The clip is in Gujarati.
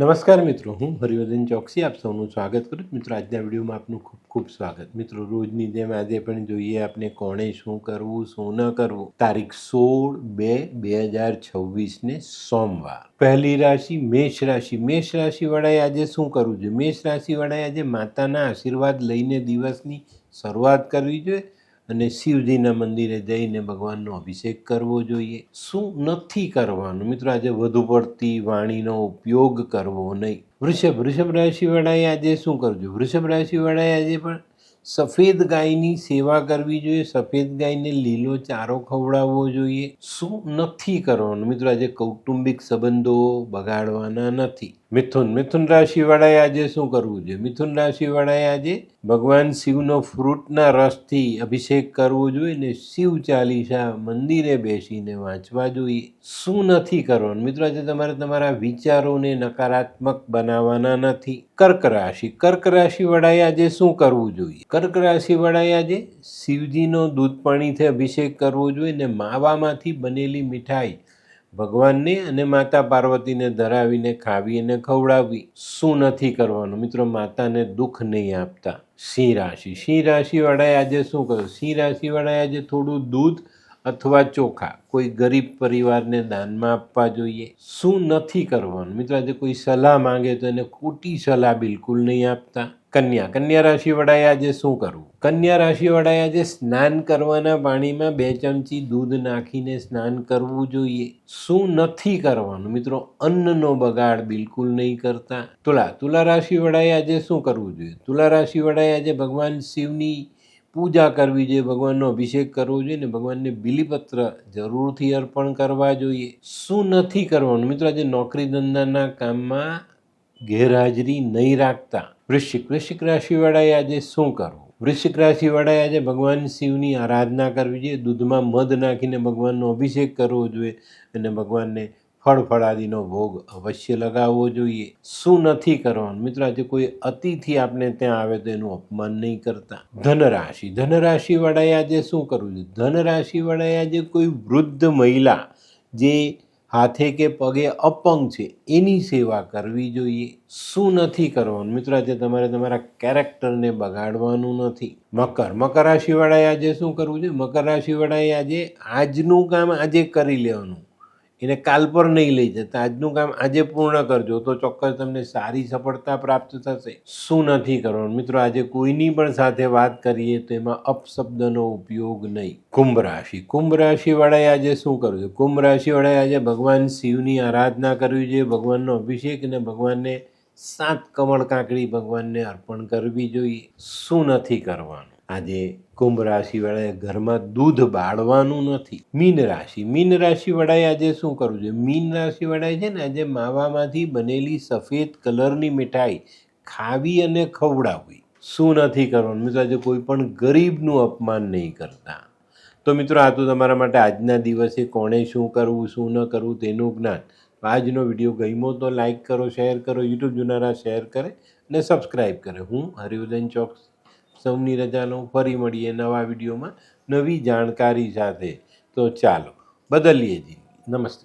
નમસ્કાર મિત્રો, હું હરિવર્ધન ચોકસી આપ સૌનું સ્વાગત કરું મિત્રો. આજના વિડીયોમાં આપનું ખૂબ ખૂબ સ્વાગત મિત્રો. રોજની જેમ આજે પણ જોઈએ આપણે કોણે શું કરવું શું ન કરવું. તારીખ 16/2/2024 સોમવાર. પહેલી રાશિ મેષ રાશિ. મેષ રાશિવાળાએ આજે શું કરવું જોઈએ? મેષ રાશિવાળાએ આજે માતાના આશીર્વાદ લઈને દિવસની શરૂઆત કરવી જોઈએ અને શિવજીના મંદિરે જઈને ભગવાનનો અભિષેક કરવો જોઈએ. શું નથી કરવાનું મિત્રો? આજે વધુ પડતી વાણીનો ઉપયોગ કરવો નહીં. વૃષભ રાશિવાળાએ આજે શું કરવું જોઈએ? વૃષભ રાશિવાળાએ આજે પણ સફેદ ગાયની સેવા કરવી જોઈએ. સફેદ ગાયને લીલો ચારો ખવડાવવો જોઈએ. શું નથી કરવાનું મિત્રો? આજે કૌટુંબિક સંબંધો બગાડવાના નથી. મિથુન રાશિવાળાએ આજે શું કરવું જોઈએ? મિથુન રાશિવાળાએ આજે ભગવાન શિવનો ફ્રૂટના રસથી અભિષેક કરવો જોઈએ ને શિવ ચાલીસા મંદિરે બેસીને વાંચવા જોઈએ. શું નથી કરવાનું મિત્રો? આજે તમારે તમારા વિચારોને નકારાત્મક બનાવવાના નથી. કર્ક રાશિવાળાએ આજે શું કરવું જોઈએ? કર્ક રાશિવાળાએ આજે શિવજીનો દૂધ પાણીથી અભિષેક કરવો જોઈએ ને માવામાંથી બનેલી મીઠાઈ ભગવાનને અને માતા પાર્વતીને ધરાવીને ખાવી અને ખવડાવવી. શું નથી કરવાનું મિત્રો? માતાને દુઃખ નહીં આપતા. સિંહ રાશિવાળાએ આજે શું કરવું? સિંહ રાશિવાળાએ આજે થોડું દૂધ અથવા ચોખા કોઈ ગરીબ પરિવારને દાનમાં આપવા જોઈએ. શું નથી કરવાનું મિત્રો? આજે કોઈ સલાહ માંગે તો એને ખોટી સલાહ બિલકુલ નહીં આપતા. કન્યા રાશિવાળાએ આજે શું કરવું? કન્યા રાશિવાળાએ આજે સ્નાન કરવાના પાણીમાં 2 ચમચી દૂધ નાખીને સ્નાન કરવું જોઈએ. શું નથી કરવાનું મિત્રો? અન્નનો બગાડ બિલકુલ નહીં કરતા. તુલા રાશિવાળાએ આજે શું કરવું જોઈએ? તુલા રાશિવાળાએ આજે ભગવાન શિવની પૂજા કરવી જોઈએ, ભગવાનનો અભિષેક કરવો જોઈએ ને ભગવાનને બિલીપત્ર જરૂરથી અર્પણ કરવા જોઈએ. શું નથી કરવાનું મિત્રો? આજે નોકરી ધંધાના કામમાં ગેરહાજરી નહીં રાખતા. વૃશ્ચિક રાશિવાળાએ આજે શું કરવું? વૃશ્ચિક રાશિવાળાએ આજે ભગવાન શિવની આરાધના કરવી જોઈએ. દૂધમાં મધ નાખીને ભગવાનનો અભિષેક કરવો જોઈએ અને ભગવાનને ફળાદીનો ભોગ અવશ્ય લગાવવો જોઈએ. શું નથી કરવાનું મિત્રો? આજે કોઈ અતિથિ આપણે ત્યાં આવે તો એનું અપમાન નહીં કરતા. ધનરાશિવાળાએ આજે શું કરવું જોઈએ? ધનરાશિવાળાએ આજે કોઈ વૃદ્ધ મહિલા જે હાથે કે પગે અપંગ છે એની સેવા કરવી જોઈએ. શું નથી કરવાનું મિત્રો? આજે તમારે તમારા કેરેક્ટરને બગાડવાનું નથી. મકર રાશિવાળાએ આજે શું કરવું જોઈએ? મકર રાશિવાળાએ આજે આજનું કામ આજે કરી લેવાનું, એને કાલ પર નહીં લઈ જતા. આજનું કામ આજે પૂર્ણ કરજો તો ચોક્કસ તમને સારી સફળતા પ્રાપ્ત થશે. શું નથી કરવાનું મિત્રો? આજે કોઈની પણ સાથે વાત કરીએ તો એમાં અપશબ્દનો ઉપયોગ નહીં. કુંભ રાશિવાળાએ આજે શું કરવું છે? કુંભ રાશિવાળાએ આજે ભગવાન શિવની આરાધના કરવી જોઈએ, ભગવાનનો અભિષેક અને ભગવાનને 7 કમળ કાકડી ભગવાનને અર્પણ કરવી જોઈએ. શું નથી કરવાનું? આજે કુંભ રાશિવાળાએ ઘરમાં દૂધ બાળવાનું નથી. મીન રાશિવાળાએ આજે શું કરવું જોઈએ? મીન રાશિવાળાએ છે ને આજે માવામાંથી બનેલી સફેદ કલરની મીઠાઈ ખાવી અને ખવડાવવી. શું નથી કરવાનું મિત્રો? આજે કોઈ પણ ગરીબનું અપમાન નહીં કરતા. તો મિત્રો, આ તો તમારા માટે આજના દિવસે કોણે શું કરવું શું ન કરવું તેનું જ્ઞાન. આજનો વિડીયો ગમ્યો તો લાઈક કરો, શેર કરો, યુટ્યુબ જોનારા શેર કરે અને સબસ્ક્રાઈબ કરે. હું હરિવર્ધન ચોકસી સૌની રજા લઉં. ફરી મળીએ નવા વિડીયોમાં નવી જાણકારી સાથે. તો ચાલો બદલીએ જિંદગી. નમસ્તે.